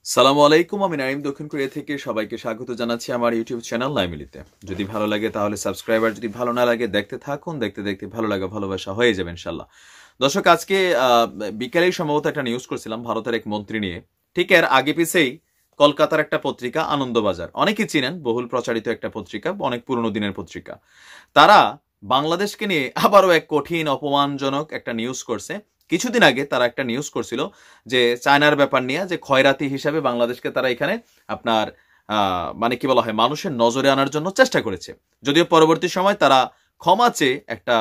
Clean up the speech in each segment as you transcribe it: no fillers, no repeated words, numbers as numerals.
সালামু আলাইকুম, আমি নাইম দক্ষিণ কোরিয়া থেকে সবাইকে স্বাগত জানাচ্ছি আমার ইউটিউব চ্যানেল নাইমিলিতে। যদি ভালো লাগে তাহলে সাবস্ক্রাইবার, যদি ভালো না লাগে দেখতে থাকুন, দেখতে দেখতে ভালো লাগা ভালোবাসা হয়ে যাবে ইনশাল্লাহ। দর্শক, আজকে বিকেলেই সম্ভবত একটা নিউজ করছিলাম ভারতের এক মন্ত্রী নিয়ে। ঠিক এর আগে পিছেই কলকাতার একটা পত্রিকা আনন্দবাজার, অনেকেই চিনেন, বহুল প্রচারিত একটা পত্রিকা, অনেক পুরনো দিনের পত্রিকা। তারা বাংলাদেশকে নিয়ে আবারও এক কঠিন অপমানজনক একটা নিউজ করছে। কিছুদিন আগে তারা একটা নিউজ করছিল যে চায়নার ব্যাপার নিয়ে, যে খয়রাতি হিসাবে বাংলাদেশকে তারা এখানে আপনার মানে কি বলা হয়, মানুষের নজরে আনার জন্য চেষ্টা করেছে। যদিও পরবর্তী সময় তারা ক্ষমা চেয়ে একটা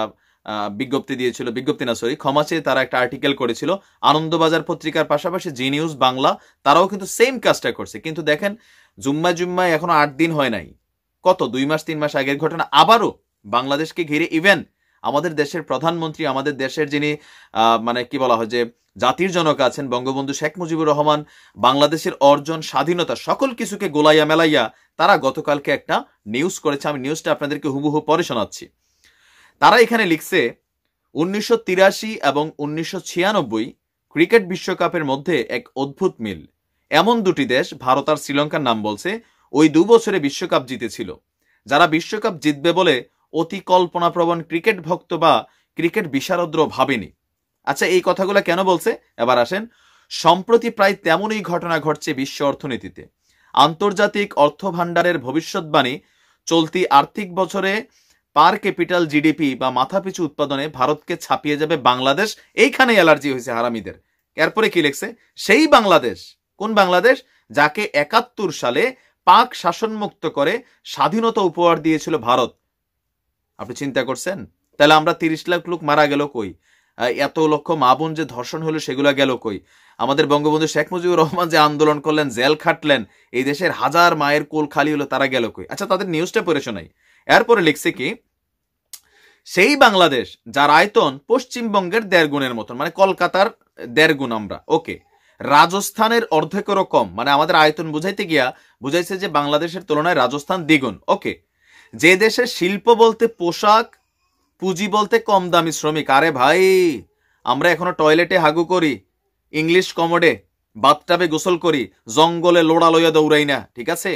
বিজ্ঞপ্তি দিয়েছিল, বিজ্ঞপ্তি না সরি, ক্ষমা চেয়ে তারা একটা আর্টিকেল করেছিল। আনন্দবাজার পত্রিকার পাশাপাশি জি নিউজ বাংলা, তারাও কিন্তু সেম কাজটা করছে। কিন্তু দেখেন, জুম্মায় এখনো 8 দিন হয় নাই, কত 2 মাস 3 মাস আগের ঘটনা আবারও বাংলাদেশকে ঘিরে। ইভেন আমাদের দেশের প্রধানমন্ত্রী, আমাদের দেশের যিনি মানে কি বলা হয় যে জাতির জনক আছেন, বঙ্গবন্ধু শেখ মুজিবুর রহমান, বাংলাদেশের অর্জন, স্বাধীনতা, সকল কিছুকে গোলাইয়া মেলাইয়া তারা গতকালকে একটা নিউজ করেছে। আমি নিউজটা আপনাদেরকে হুবহু পড়ে শোনাচ্ছি। তারা এখানে লিখছে 1983 এবং 1996 ক্রিকেট বিশ্বকাপের মধ্যে এক অদ্ভুত মিল। এমন দুটি দেশ, ভারত আর শ্রীলঙ্কার নাম বলছে, ওই 2 বছরে বিশ্বকাপ জিতেছিল। যারা বিশ্বকাপ জিতবে বলে অতি কল্পনাপ্রবণ ক্রিকেট ভক্ত বা ক্রিকেট বিশারদ্র ভাবেনি। আচ্ছা, এই কথাগুলো কেন বলছে এবার আসেন। সম্প্রতি প্রায় তেমনই ঘটনা ঘটছে বিশ্ব অর্থনীতিতে। আন্তর্জাতিক অর্থ ভাণ্ডারের ভবিষ্যৎবাণী, চলতি আর্থিক বছরে পার ক্যাপিটাল জিডিপি বা মাথাপিছু উৎপাদনে ভারতকে ছাপিয়ে যাবে বাংলাদেশ। এইখানে অ্যালার্জি হয়েছে হারামিদের। এরপরে কি লিখছে, সেই বাংলাদেশ, কোন বাংলাদেশ, যাকে 71 সালে পাক শাসনমুক্ত করে স্বাধীনতা উপহার দিয়েছিল ভারত। আপনি চিন্তা করছেন? তাহলে আমরা 30 লাখ লোক মারা গেল কই? এত লক্ষ মা বোন যে ধর্ষণ হলো সেগুলো গেল কই? আমাদের বঙ্গবন্ধু শেখ মুজিবুর রহমান যে আন্দোলন করলেন, জেল খাটলেন, এই দেশের হাজার মায়ের কোল খালি হলো, তারা গেল কই? আচ্ছা, তাদের নিউজটা পড়ে শোনাই। এরপরে লিখছে কি, সেই বাংলাদেশ যার আয়তন পশ্চিমবঙ্গের 1.5 গুণের মতন, মানে কলকাতার 1.5 গুণ আমরা, ওকে, রাজস্থানের অর্ধেকেরও কম, মানে আমাদের আয়তন বুঝাইতে গিয়া বুঝাইছে যে বাংলাদেশের তুলনায় রাজস্থান দ্বিগুণ, ওকে। যে দেশের শিল্প বলতে পোশাক, পুঁজি বলতে কম দামি শ্রমিক। আরে ভাই, আমরা এখনো টয়লেটে হাগু করি, ইংলিশ কমোডে, বাথটাবে গোসল করি, জঙ্গলে লোড়া লইয়া দৌড়াই না, ঠিক আছে?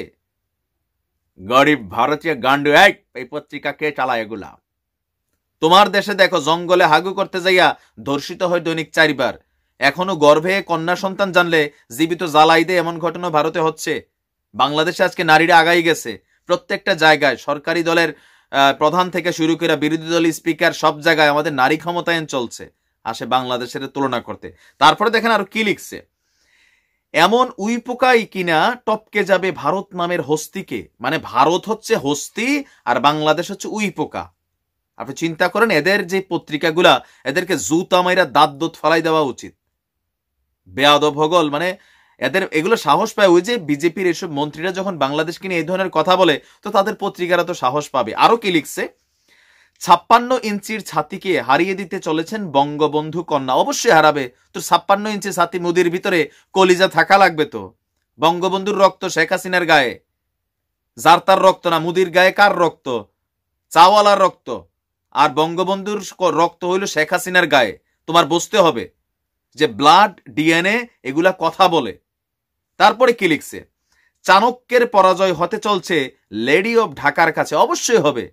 গরিব ভারতীয় গান্ডু, এই পত্রিকা কে চালায় এগুলা? তোমার দেশে দেখো, জঙ্গলে হাগু করতে যাইয়া ধর্ষিত হয় দৈনিক 4 বার। এখনো গর্ভে কন্যা সন্তান জানলে জীবিত জ্বালাই দেয়, এমন ঘটনা ভারতে হচ্ছে। বাংলাদেশে আজকে নারীরা আগাই গেছে প্রত্যেকটা জায়গায়, সরকারি দলের প্রধান থেকে শুরু করে বিরোধী দল স্পিকার, সব জায়গায় আমাদের নারী ক্ষমতায়ন চলছে, আসে বাংলাদেশের তুলনা করতে। তারপরে দেখেন আরো কি লিখছে, এমন উই পোকাই কিনা টপকে যাবে ভারত নামের হস্তিকে। মানে ভারত হচ্ছে হস্তি আর বাংলাদেশ হচ্ছে উই পোকা। আপনি চিন্তা করেন, এদের যে পত্রিকাগুলা, এদেরকে জুতা মাইরা দাঁত দুধ ফালাই দেওয়া উচিত। বেয়াদব ভগল, মানে এদের এগুলো সাহস পায় ওই যে বিজেপির এসব মন্ত্রীরা যখন বাংলাদেশকে নিয়ে এই ধরনের কথা বলে, তো তাদের পত্রিকারা তো সাহস পাবে। আরো কি লিখছে, 56 ইঞ্চির ছাতিকে হারিয়ে দিতে চলেছেন বঙ্গবন্ধু কন্যা। অবশ্যই হারাবে, তো 56 ইঞ্চি ছাতি মুদির ভিতরে কলিজা থাকা লাগবে তো। বঙ্গবন্ধুর রক্ত শেখ হাসিনার গায়ে, যার তার রক্ত না, মুদির গায়ে কার রক্ত? চাওয়ালার রক্ত। আর বঙ্গবন্ধুর রক্ত হইল শেখ হাসিনার গায়ে। তোমার বুঝতে হবে যে ব্লাড, ডিএনএ এগুলা কথা বলে। তারপরে কি লিখছে, চাণক্যের পরাজয় হতে চলছে লেডি অফ ঢাকার কাছে। অবশ্যই হবে।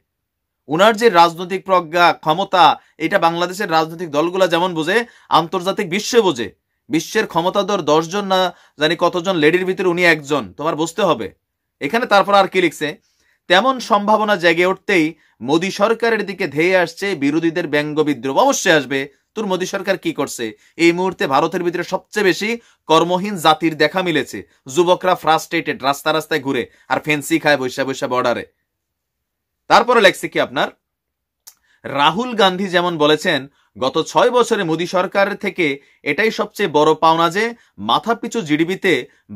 উনার যে রাজনৈতিক প্রজ্ঞা, ক্ষমতা, এটা বাংলাদেশের রাজনৈতিক দলগুলা যেমন বোঝে, আন্তর্জাতিক বিশ্ব বোঝে। বিশ্বের ক্ষমতাধর 10 জন না জানি কতজন লেডির ভিতরে উনি একজন, তোমার বুঝতে হবে। এখানে তারপর আর কি লিখছে, তেমন সম্ভাবনা জেগে উঠতেই মোদী সরকারের দিকে ধেয়ে আসছে বিরোধীদের ব্যঙ্গ বিদ্রোহ। অবশ্যই আসবে। তোর মোদী সরকার কি করছে? এই মুহূর্তে ভারতের ভিতরে সবচেয়ে বেশি কর্মহীন জাতির দেখা মিলেছে। যুবকরা ফ্রাস্ট্রেটেড, রাস্তা রাস্তায় ঘুরে আর ফেন্সি খায় বৈশা বৈশা বর্ডারে। তারপরে লেখছে কি আপনার, রাহুল গান্ধী যেমন বলেছেন, গত 6 বছরে মোদী সরকারের থেকে এটাই সবচেয়ে বড় পাওনা যে মাথাপিছু জিডিপিতে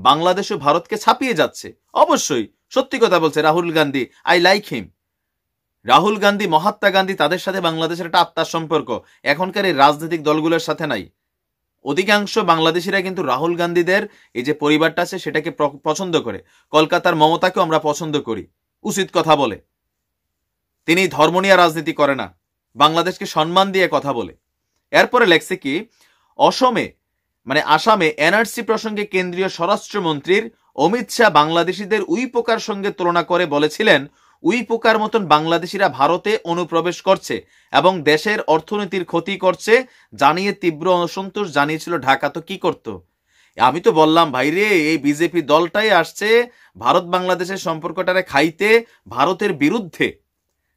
বাংলাদেশ ও ভারতকে ছাপিয়ে যাচ্ছে। অবশ্যই সত্যি কথা বলছে Rahul Gandhi. I like him. Rahul Gandhi, Mahatma Gandhi, তাদের সাথে বাংলাদেশের একটা আত্মার সম্পর্ক এখনকার এই রাজনৈতিক দলগুলোর সাথে নাই। অধিকাংশ বাংলাদেশিরা কিন্তু রাহুল গান্ধীদের এই যে পরিবারটা আছে সেটাকে পছন্দ করে। কলকাতার মমতাকেও আমরা পছন্দ করি, উচিত কথা বলে। তিনি ধর্ম নিয়ে রাজনীতি করে না, বাংলাদেশকে সম্মান দিয়ে কথা বলে। এরপরে লেখছে কি, অসমে মানে আসামে এনআরসি প্রসঙ্গে কেন্দ্রীয় স্বরাষ্ট্রমন্ত্রীর অমিত শাহ বাংলাদেশিদের উই পোকার সঙ্গে তুলনা করে বলেছিলেন, উই পোকার মতন বাংলাদেশিরা ভারতে অনুপ্রবেশ করছে এবং দেশের অর্থনীতির ক্ষতি করছে জানিয়ে তীব্র অসন্তোষ জানিয়েছিল ঢাকা। তো কি করতো? আমি তো বললাম ভাই রে, এই বিজেপি দলটাই আসছে ভারত বাংলাদেশের সম্পর্কটারে খাইতে, ভারতের বিরুদ্ধে।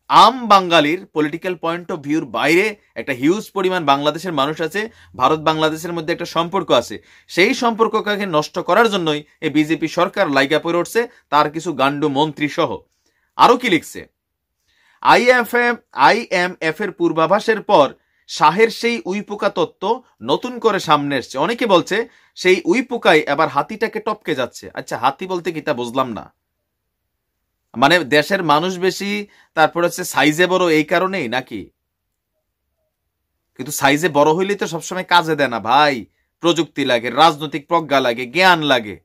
আম বাঙালির পলিটিক্যাল পয়েন্ট অফ ভিউর বাইরে একটা হিউজ পরিমাণ বাংলাদেশের মানুষ আছে, ভারত বাংলাদেশের মধ্যে একটা সম্পর্ক আছে, সেই সম্পর্ককে নষ্ট করার জন্যই এই বিজেপি সরকার লাইগা পড়ে উঠছে, তার কিছু গান্ডু মন্ত্রী সহ। আরো কি লিখছে, আইএমএফ এর পূর্বাভাসের পর শাহের সেই উইপোকা তত্ত্ব নতুন করে সামনে এসছে। অনেকে বলছে সেই উইপোকাই এবার হাতিটাকে টপকে যাচ্ছে। আচ্ছা, হাতি বলতে কি তা বুঝলাম না, মানে দেশের মানুষ বেশি, তারপর হচ্ছে সাইজে বড়, এই কারণেই নাকি? কিন্তু সাইজে বড় হইলে তো সবসময় কাজে দেয় না ভাই, প্রযুক্তি লাগে, রাজনৈতিক প্রজ্ঞা লাগে, জ্ঞান লাগে।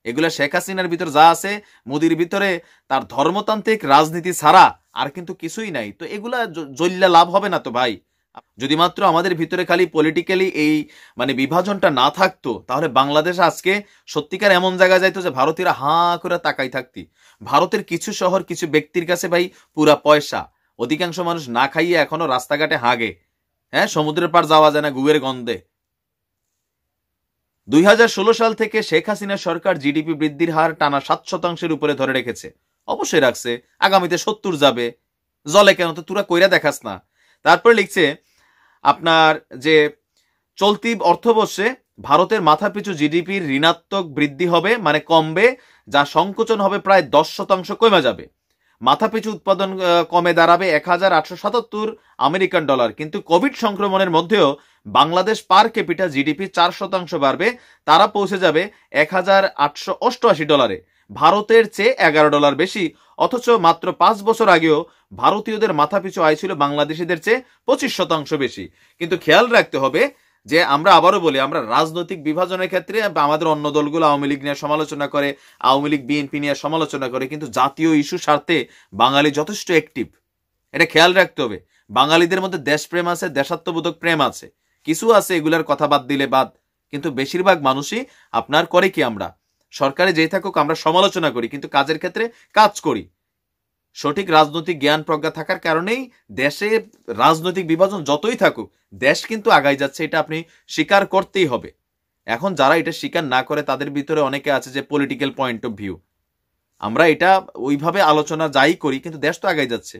এগুলা শেখ হাসিনার ভিতর যা আছে, মোদির ভিতরে তার ধর্মতান্ত্রিক রাজনীতি ছাড়া আর কিন্তু কিছুই নাই। তো এগুলা জ্বললে লাভ হবে না তো ভাই। যদি মাত্র আমাদের ভিতরে খালি পলিটিক্যালি এই মানে বিভাজনটা না থাকতো, তাহলে বাংলাদেশ আজকে সত্যিকার এমন জায়গায় যাইতো যে ভারতীয়রা হাঁ করে তাকাই থাকতি। ভারতের কিছু শহর, কিছু ব্যক্তির কাছে ভাই পুরা পয়সা, অধিকাংশ মানুষ না খাইয়ে এখনো রাস্তাঘাটে হাগে। হ্যাঁ, সমুদ্রের পার যাওয়া যায় না গুয়ের গন্ধে। 2016 সাল থেকে শেখ হাসিনা সরকার জিডিপি বৃদ্ধির হার টানা 7% উপরে ধরে রেখেছে। অবশ্যই রাখছে, আগামীতে 70 যাবে। জলে কেন, তো তোরা কইরা দেখাস না। তারপর লিখছে আপনার যে চলতি অর্থবর্ষে ভারতের মাথাপিছু জিডিপির ঋণাত্মক বৃদ্ধি হবে, মানে কমবে, যা সংকোচন হবে প্রায় 10% কমে যাবে। মাথাপিছু উৎপাদন কমে দাঁড়াবে 1877 আমেরিকান ডলার। কিন্তু কোভিড সংক্রমণের মধ্যেও বাংলাদেশ পার ক্যাপিটা জিডিপি 4% বাড়বে, তারা পৌঁছে যাবে 1888 ডলারে, ভারতের চেয়ে $11 বেশি। অথচ মাত্র 5 বছর আগেও ভারতীয়দের মাথাপিছু আয় ছিল বাংলাদেশিদের চেয়ে 25% বেশি। কিন্তু খেয়াল রাখতে হবে যে আমরা আবারও বলি, আমরা রাজনৈতিক বিভাজনের ক্ষেত্রে আমাদের অন্য দলগুলো আওয়ামী লীগ নিয়ে সমালোচনা করে, আওয়ামী লীগ বিএনপি নিয়ে সমালোচনা করে, কিন্তু জাতীয় ইস্যু স্বার্থে বাঙালি যথেষ্ট অ্যাক্টিভ, এটা খেয়াল রাখতে হবে। বাঙালিদের মধ্যে দেশপ্রেম আছে, দেশাত্মবোধক প্রেম আছে, কিছু আছে এগুলার কথা বাদ দিলে বাদ, কিন্তু বেশিরভাগ মানুষই আপনার করে কি, আমরা সরকারে যেই থাকুক আমরা সমালোচনা করি, কিন্তু কাজের ক্ষেত্রে কাজ করি। সঠিক রাজনৈতিক জ্ঞান প্রজ্ঞা থাকার কারণেই দেশে রাজনৈতিক বিভাজন যতই থাকুক, দেশ কিন্তু আগাই যাচ্ছে, এটা আপনি স্বীকার করতেই হবে। এখন যারা এটা স্বীকার না করে তাদের ভিতরে অনেকে আছে যে পলিটিক্যাল পয়েন্ট অফ ভিউ, আমরা এটা ওইভাবে আলোচনা যাই করি, কিন্তু দেশ তো আগাই যাচ্ছে,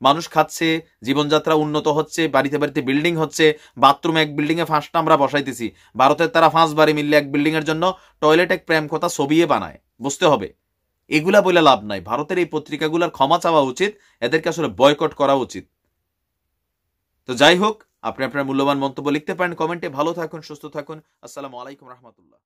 মানুষ খাচ্ছে, জীবনযাত্রা উন্নত হচ্ছে, বাড়িতে বাড়িতে বিল্ডিং হচ্ছে, বাথরুম এক বিল্ডিং এ 5টা আমরা বসাইতেছি। ভারতের তারা 5 বাড়ি মিললে এক বিল্ডিং এর জন্য টয়লেট এক প্রেম কথা ছবিয়ে বানায়, বুঝতে হবে। এগুলা বলে লাভ নাই। ভারতের এই পত্রিকাগুলার ক্ষমা চাওয়া উচিত, এদেরকে আসলে বয়কট করা উচিত। তো যাই হোক, আপনি আপনার মূল্যবান মন্তব্য লিখতে পারেন কমেন্টে। ভালো থাকুন, সুস্থ থাকুন। আসসালামু আলাইকুম রহমতুল্লাহ।